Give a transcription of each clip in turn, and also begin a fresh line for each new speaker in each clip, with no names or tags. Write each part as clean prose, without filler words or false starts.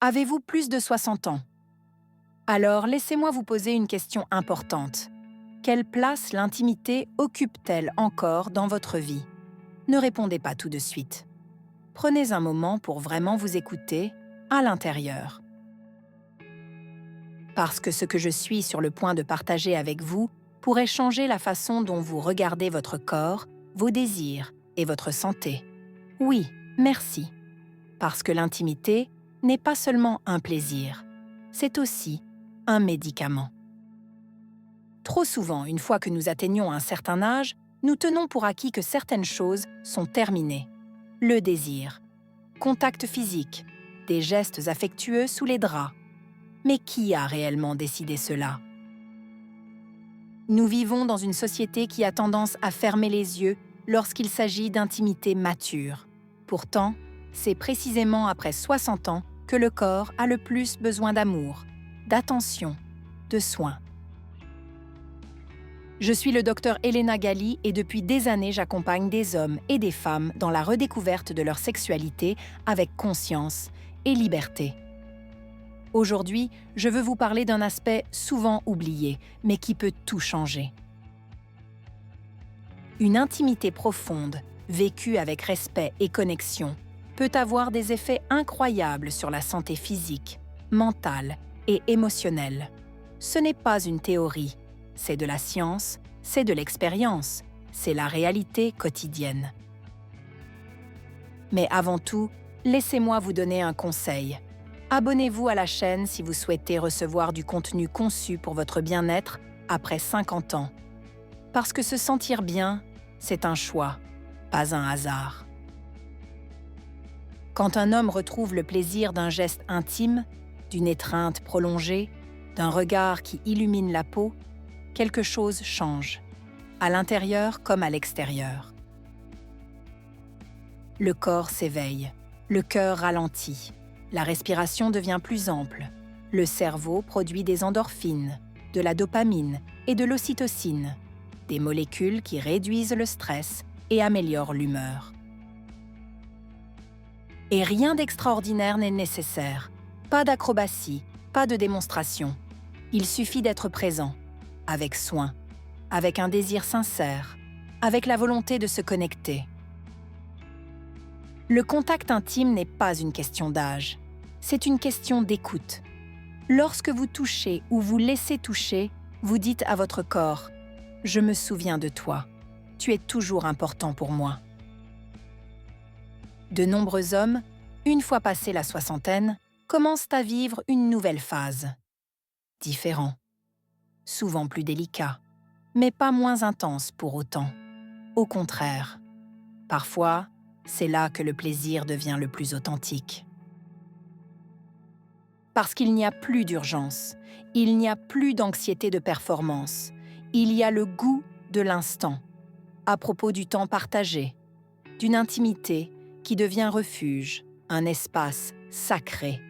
Avez-vous plus de 60 ans? Alors laissez-moi vous poser une question importante. Quelle place l'intimité occupe-t-elle encore dans votre vie? Ne répondez pas tout de suite. Prenez un moment pour vraiment vous écouter à l'intérieur. Parce que ce que je suis sur le point de partager avec vous pourrait changer la façon dont vous regardez votre corps, vos désirs et votre santé. Oui, merci. Parce que l'intimité n'est pas seulement un plaisir, c'est aussi un médicament. Trop souvent, une fois que nous atteignons un certain âge, nous tenons pour acquis que certaines choses sont terminées. Le désir, contact physique, des gestes affectueux sous les draps. Mais qui a réellement décidé cela? Nous vivons dans une société qui a tendance à fermer les yeux lorsqu'il s'agit d'intimité mature. Pourtant, c'est précisément après 60 ans que le corps a le plus besoin d'amour, d'attention, de soins. Je suis le docteur Elena Gali et depuis des années j'accompagne des hommes et des femmes dans la redécouverte de leur sexualité avec conscience et liberté. Aujourd'hui, je veux vous parler d'un aspect souvent oublié, mais qui peut tout changer. Une intimité profonde, vécue avec respect et connexion, peut avoir des effets incroyables sur la santé physique, mentale et émotionnelle. Ce n'est pas une théorie, c'est de la science, c'est de l'expérience, c'est la réalité quotidienne. Mais avant tout, laissez-moi vous donner un conseil. Abonnez-vous à la chaîne si vous souhaitez recevoir du contenu conçu pour votre bien-être après 50 ans. Parce que se sentir bien, c'est un choix, pas un hasard. Quand un homme retrouve le plaisir d'un geste intime, d'une étreinte prolongée, d'un regard qui illumine la peau, quelque chose change, à l'intérieur comme à l'extérieur. Le corps s'éveille, le cœur ralentit. La respiration devient plus ample. Le cerveau produit des endorphines, de la dopamine et de l'ocytocine, des molécules qui réduisent le stress et améliorent l'humeur. Et rien d'extraordinaire n'est nécessaire. Pas d'acrobatie, pas de démonstration. Il suffit d'être présent, avec soin, avec un désir sincère, avec la volonté de se connecter. Le contact intime n'est pas une question d'âge. C'est une question d'écoute. Lorsque vous touchez ou vous laissez toucher, vous dites à votre corps « Je me souviens de toi. Tu es toujours important pour moi. » De nombreux hommes, une fois passé la soixantaine, commencent à vivre une nouvelle phase. Différent. Souvent plus délicat, mais pas moins intense pour autant. Au contraire. Parfois, c'est là que le plaisir devient le plus authentique. Parce qu'il n'y a plus d'urgence, il n'y a plus d'anxiété de performance, il y a le goût de l'instant, à propos du temps partagé, d'une intimité qui devient refuge, un espace sacré.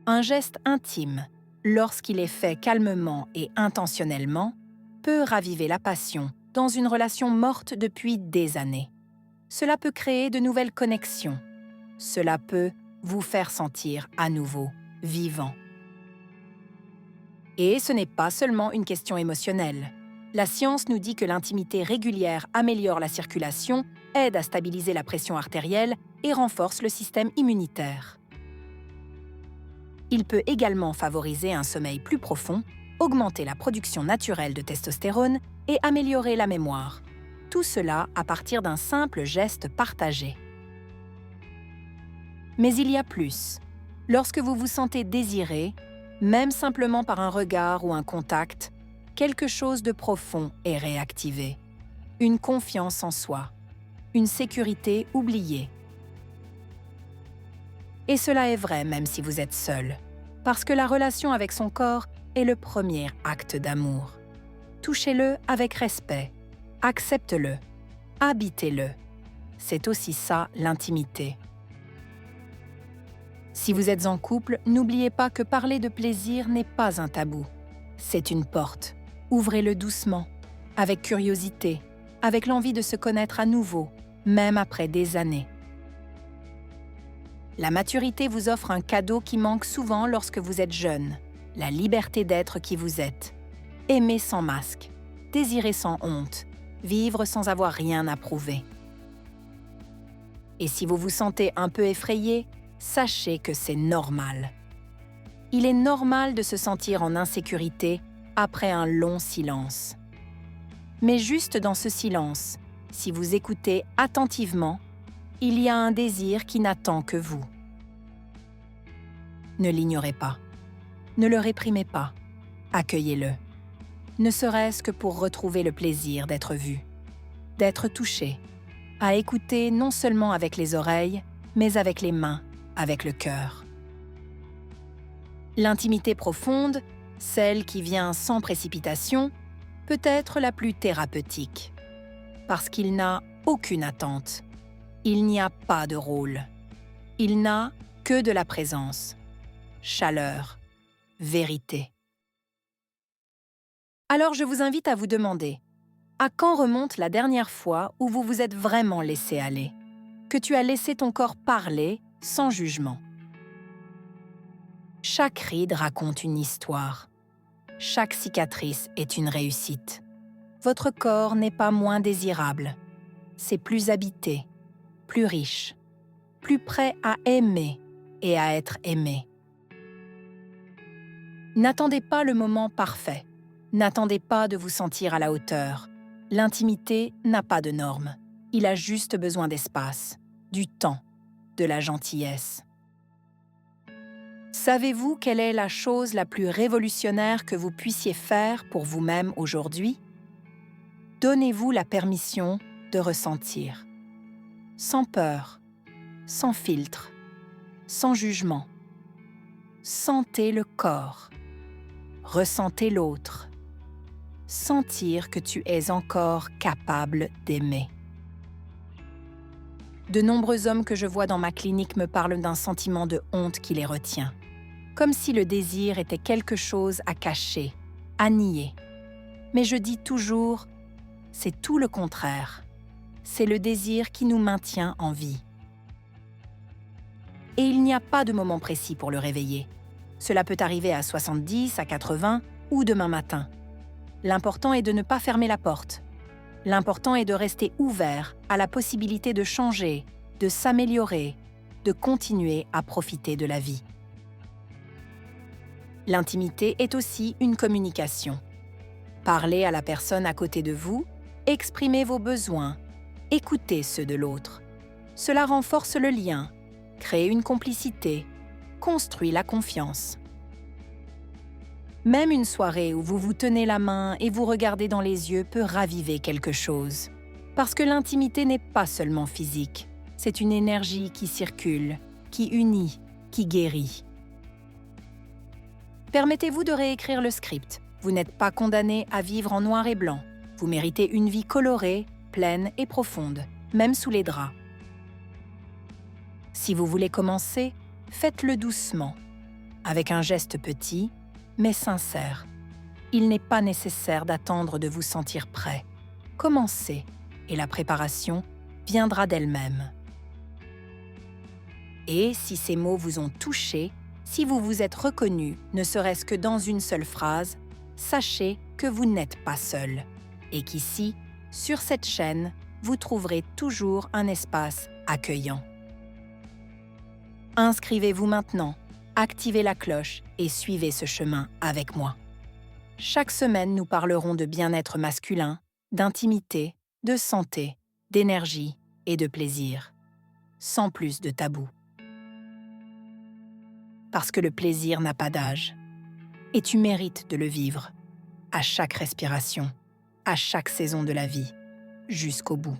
Un geste intime, lorsqu'il est fait calmement et intentionnellement, peut raviver la passion dans une relation morte depuis des années. Cela peut créer de nouvelles connexions. Cela peut vous faire sentir à nouveau vivant. Et ce n'est pas seulement une question émotionnelle. La science nous dit que l'intimité régulière améliore la circulation, aide à stabiliser la pression artérielle et renforce le système immunitaire. Il peut également favoriser un sommeil plus profond, augmenter la production naturelle de testostérone et améliorer la mémoire. Tout cela à partir d'un simple geste partagé. Mais il y a plus. Lorsque vous vous sentez désiré, même simplement par un regard ou un contact, quelque chose de profond est réactivé. Une confiance en soi, une sécurité oubliée. Et cela est vrai même si vous êtes seul, parce que la relation avec son corps est le premier acte d'amour. Touchez-le avec respect, accepte-le, habitez-le. C'est aussi ça l'intimité. Si vous êtes en couple, n'oubliez pas que parler de plaisir n'est pas un tabou. C'est une porte. Ouvrez-le doucement, avec curiosité, avec l'envie de se connaître à nouveau, même après des années. La maturité vous offre un cadeau qui manque souvent lorsque vous êtes jeune, la liberté d'être qui vous êtes. Aimer sans masque, désirer sans honte, vivre sans avoir rien à prouver. Et si vous vous sentez un peu effrayé, sachez que c'est normal. Il est normal de se sentir en insécurité après un long silence. Mais juste dans ce silence, si vous écoutez attentivement, il y a un désir qui n'attend que vous. Ne l'ignorez pas. Ne le réprimez pas. Accueillez-le. Ne serait-ce que pour retrouver le plaisir d'être vu, d'être touché, à écouter non seulement avec les oreilles, mais avec les mains, avec le cœur. L'intimité profonde, celle qui vient sans précipitation, peut être la plus thérapeutique, parce qu'il n'a aucune attente. Il n'y a pas de rôle. Il n'a que de la présence, chaleur, vérité. Alors je vous invite à vous demander, à quand remonte la dernière fois où vous vous êtes vraiment laissé aller, que tu as laissé ton corps parler sans jugement? Chaque ride raconte une histoire. Chaque cicatrice est une réussite. Votre corps n'est pas moins désirable. C'est plus habité, plus riche, plus prêt à aimer et à être aimé. N'attendez pas le moment parfait. N'attendez pas de vous sentir à la hauteur. L'intimité n'a pas de normes. Il a juste besoin d'espace, du temps, de la gentillesse. Savez-vous quelle est la chose la plus révolutionnaire que vous puissiez faire pour vous-même aujourd'hui? Donnez-vous la permission de ressentir. Sans peur, sans filtre, sans jugement. Sentez le corps. Ressentez l'autre. Sentir que tu es encore capable d'aimer. De nombreux hommes que je vois dans ma clinique me parlent d'un sentiment de honte qui les retient. Comme si le désir était quelque chose à cacher, à nier. Mais je dis toujours, c'est tout le contraire. C'est le désir qui nous maintient en vie. Et il n'y a pas de moment précis pour le réveiller. Cela peut arriver à 70, à 80 ou demain matin. L'important est de ne pas fermer la porte. L'important est de rester ouvert à la possibilité de changer, de s'améliorer, de continuer à profiter de la vie. L'intimité est aussi une communication. Parlez à la personne à côté de vous, exprimez vos besoins, écoutez ceux de l'autre. Cela renforce le lien, crée une complicité, construit la confiance. Même une soirée où vous vous tenez la main et vous regardez dans les yeux peut raviver quelque chose. Parce que l'intimité n'est pas seulement physique, c'est une énergie qui circule, qui unit, qui guérit. Permettez-vous de réécrire le script. Vous n'êtes pas condamné à vivre en noir et blanc. Vous méritez une vie colorée, pleine et profonde, même sous les draps. Si vous voulez commencer, faites-le doucement, avec un geste petit, mais sincère. Il n'est pas nécessaire d'attendre de vous sentir prêt. Commencez, et la préparation viendra d'elle-même. Et si ces mots vous ont touché, si vous vous êtes reconnu, ne serait-ce que dans une seule phrase, sachez que vous n'êtes pas seul et qu'ici, sur cette chaîne, vous trouverez toujours un espace accueillant. Inscrivez-vous maintenant, activez la cloche et suivez ce chemin avec moi. Chaque semaine, nous parlerons de bien-être masculin, d'intimité, de santé, d'énergie et de plaisir, sans plus de tabous. Parce que le plaisir n'a pas d'âge. Et tu mérites de le vivre, à chaque respiration, à chaque saison de la vie, jusqu'au bout.